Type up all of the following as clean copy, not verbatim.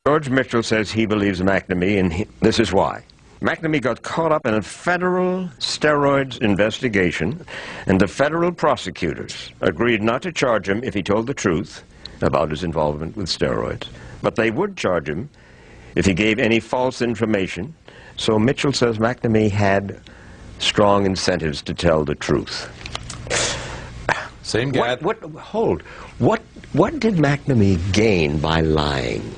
George Mitchell says he believes McNamee, and this is why. McNamee got caught up in a federal steroids investigation, and the federal prosecutors agreed not to charge him if he told the truth about his involvement with steroids, but they would charge him if he gave any false information. So Mitchell says McNamee had strong incentives to tell the truth. Same guy. What did McNamee gain by lying?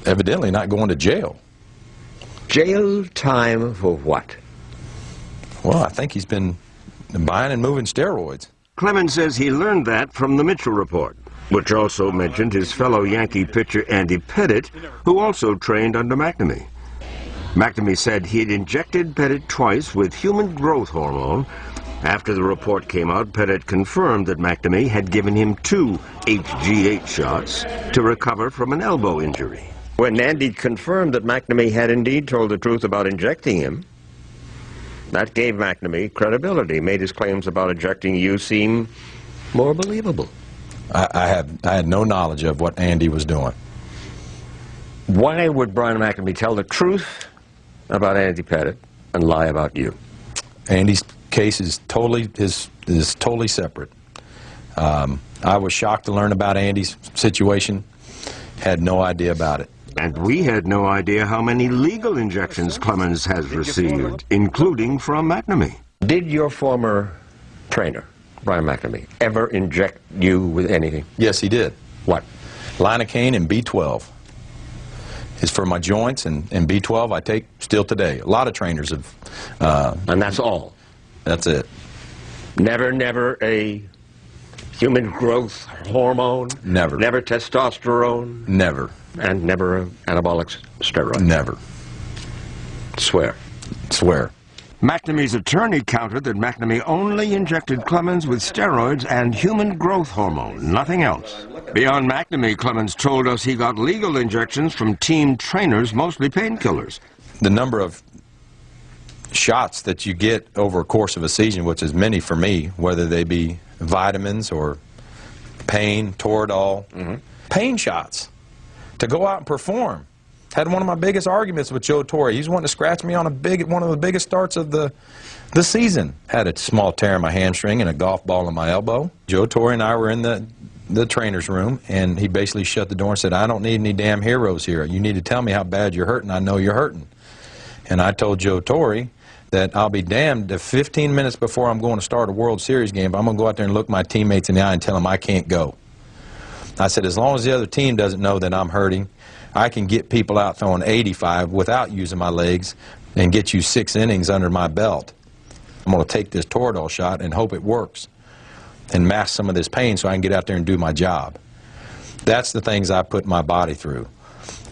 Evidently not going to jail. Jail time for what? Well, I think he's been buying and moving steroids. Clemens says he learned that from the Mitchell report, which also mentioned his fellow Yankee pitcher Andy Pettitte, who also trained under McNamee. McNamee said he had injected Pettitte twice with human growth hormone. After the report came out, Pettitte confirmed that McNamee had given him 2 HGH shots to recover from an elbow injury. When Andy confirmed that McNamee had indeed told the truth about injecting him, that gave McNamee credibility, made his claims about injecting you seem more believable. I had no knowledge of what Andy was doing. Why would Brian McNamee tell the truth about Andy Pettitte and lie about you? Andy's case is totally separate. I was shocked to learn about Andy's situation. Had no idea about it. And we had no idea how many legal injections Clemens has received, including from McNamee. Did your former trainer, Brian McNamee, ever inject you with anything? Yes, he did. What? Lidocaine and B12. It's for my joints, and B12 I take still today. A lot of trainers have. And that's all? That's it. Never a human growth hormone? Never. Never testosterone? Never. And never an anabolic steroid? Never. Swear? Swear. McNamee's attorney countered that McNamee only injected Clemens with steroids and human growth hormone, nothing else. Beyond McNamee, Clemens told us he got legal injections from team trainers, mostly painkillers. The number of shots that you get over a course of a season, which is many for me, whether they be vitamins or pain, Toradol, pain shots to go out and perform. Had one of my biggest arguments with Joe Torre. He's wanting to scratch me on one of the biggest starts of the season. Had a small tear in my hamstring and a golf ball in my elbow. Joe Torre and I were in the trainer's room, and he basically shut the door and said, "I don't need any damn heroes here. You need to tell me how bad you're hurting. I know you're hurting." And I told Joe Torre that I'll be damned if 15 minutes before I'm going to start a World Series game, I'm going to go out there and look my teammates in the eye and tell them I can't go. I said, as long as the other team doesn't know that I'm hurting, I can get people out throwing 85 without using my legs and get you 6 innings under my belt. I'm going to take this Toradol shot and hope it works and mask some of this pain so I can get out there and do my job. That's the things I put my body through.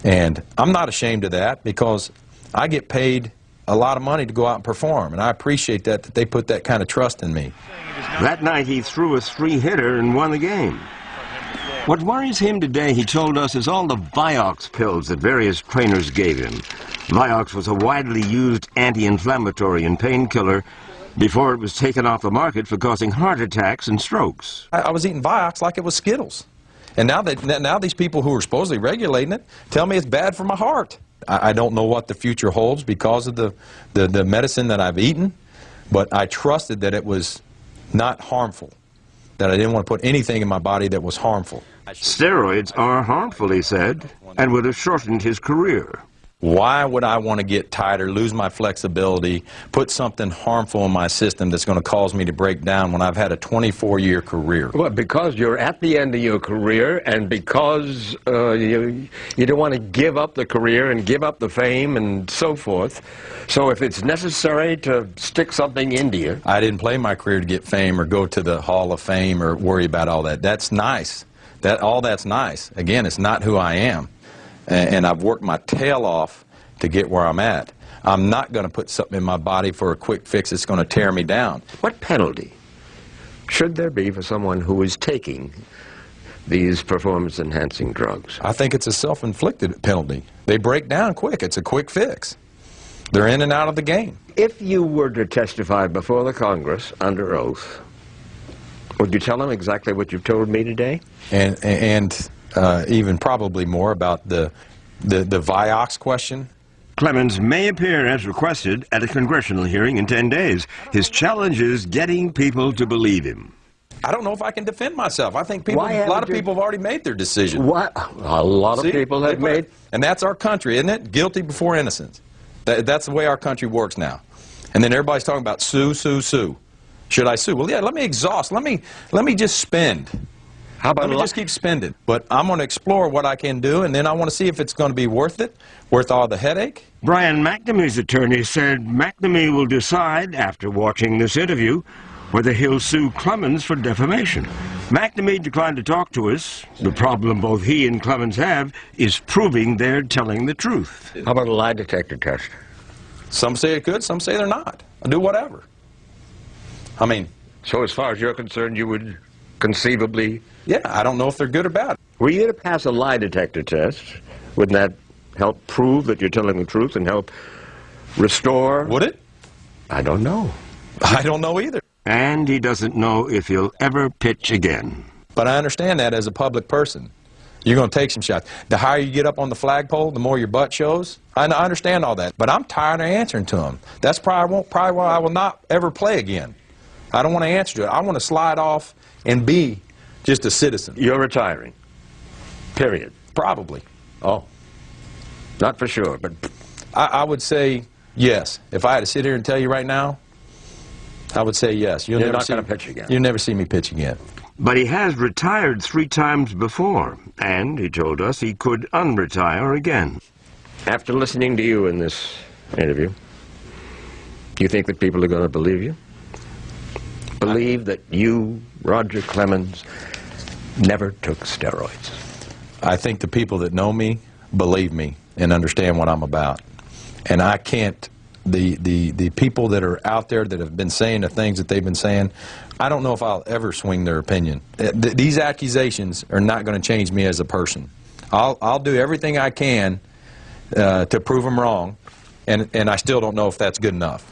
And I'm not ashamed of that because I get paid a lot of money to go out and perform, and I appreciate that they put that kind of trust in me. That night he threw a 3-hitter and won the game. What worries him today, he told us, is all the Vioxx pills that various trainers gave him. Vioxx was a widely used anti-inflammatory and painkiller before it was taken off the market for causing heart attacks and strokes. I was eating Vioxx like it was Skittles. And now these people who are supposedly regulating it tell me it's bad for my heart. I don't know what the future holds because of the medicine that I've eaten, but I trusted that it was not harmful, that I didn't want to put anything in my body that was harmful. Steroids are harmful, he said, and would have shortened his career. Why would I want to get tighter, lose my flexibility, put something harmful in my system that's going to cause me to break down when I've had a 24-year career? Well, because you're at the end of your career, and because you don't want to give up the career and give up the fame and so forth. So if it's necessary to stick something into you. I didn't play my career to get fame or go to the Hall of Fame or worry about all that. That's nice. All that's nice. Again, it's not who I am. And I've worked my tail off to get where I'm at. I'm not going to put something in my body for a quick fix that's going to tear me down. What penalty should there be for someone who is taking these performance-enhancing drugs? I think it's a self-inflicted penalty. They break down quick. It's a quick fix. They're in and out of the game. If you were to testify before the Congress under oath, would you tell them exactly what you've told me today? And even probably more about the Vioxx question. Clemens may appear as requested at a congressional hearing in 10 days. His challenge is getting people to believe him. I don't know if I can defend myself. I think people, a lot of people have already made their decision. What? A lot of people have made. And that's our country, isn't it? Guilty before innocence. That's the way our country works now. And then everybody's talking about sue, sue, sue. Should I sue? Well, yeah, let me exhaust. Let me just spend. How about let me just keep spending. But I'm going to explore what I can do, and then I want to see if it's going to be worth it, worth all the headache. Brian McNamee's attorney said McNamee will decide, after watching this interview, whether he'll sue Clemens for defamation. McNamee declined to talk to us. The problem both he and Clemens have is proving they're telling the truth. How about a lie detector test? Some say it could, some say they're not. I'll do whatever. I mean... So as far as you're concerned, you would conceivably... Yeah, I don't know if they're good or bad. Were you to pass a lie detector test, wouldn't that help prove that you're telling the truth and help restore... Would it? I don't know. I don't know either. And he doesn't know if he'll ever pitch again. But I understand that as a public person. You're going to take some shots. The higher you get up on the flagpole, the more your butt shows. I understand all that, but I'm tired of answering to them. That's probably why I will not ever play again. I don't want to answer to it. I want to slide off and be just a citizen. You're retiring. Period. Probably. Oh. Not for sure, but... I would say yes. If I had to sit here and tell you right now, I would say yes. You're not going to pitch again. You'll never see me pitch again. But he has retired 3 times before, and he told us he could unretire again. After listening to you in this interview, do you think that people are going to believe you? Believe that you, Roger Clemens, never took steroids? I think the people that know me believe me and understand what I'm about. And I can't... The people that are out there that have been saying the things that they've been saying, I don't know if I'll ever swing their opinion. These accusations are not going to change me as a person. I'll do everything I can to prove them wrong, and I still don't know if that's good enough.